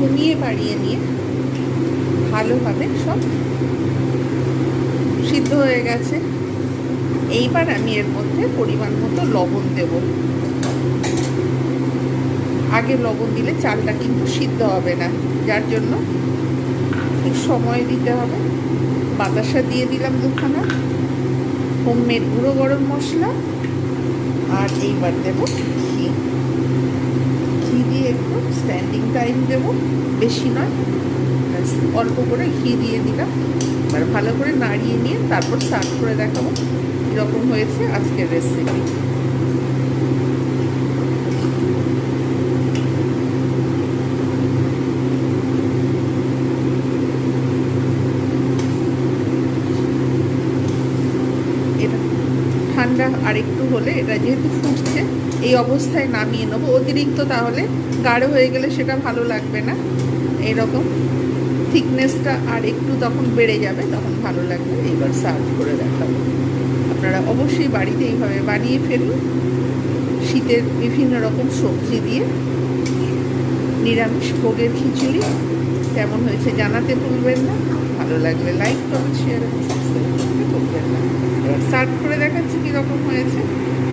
কমিয়ে বাড়িয়ে নিয়ে ভালোভাবে সব সিদ্ধ হয়ে গেছে। এইবার আমি এর মধ্যে পরিমাণ মতো লবণ দেব। আগে লবণ দিলে চালটা কিন্তু সিদ্ধ হবে না, যার জন্য একটু সময় দিতে হবে। বাতাসা দিয়ে দিলাম দুখানা, হোমমেড গুঁড়ো গরম মশলা, আর এইবার দেবো ঘি। ঘি দিয়ে একটু স্ট্যান্ডিং টাইম দেব, বেশি নয়, অল্প করে ঘি দিয়ে দিলাম। এবার ভালো করে নাড়িয়ে নিয়ে তারপর সার্ভ করে দেখাবো কীরকম হয়েছে আজকের রেসিপি। এটা ঠান্ডা আরেকটু হলে, এটা যেহেতু ফুটছে, এই অবস্থায় নামিয়ে নেবো। অতিরিক্ত তাহলে গাঢ় হয়ে গেলে সেটা ভালো লাগবে না। এইরকম থিকনেসটা আর একটু তখন বেড়ে যাবে, তখন ভালো লাগবে। এইবার সার্ভ করে দেখাবো। আপনারা অবশ্যই বাড়িতে এইভাবে বানিয়ে ফেলুন। শীতের বিভিন্ন রকম সবজি দিয়ে নিরামিষ ভোগের খিচুড়ি কেমন হয়েছে জানাতে ভুলবেন না। ভালো লাগলে লাইক, কমেন্ট, শেয়ার এবং সাবস্ক্রাইব করতে ভুলবেন না। এবার সার্ভ করে দেখাচ্ছি কীরকম হয়েছে।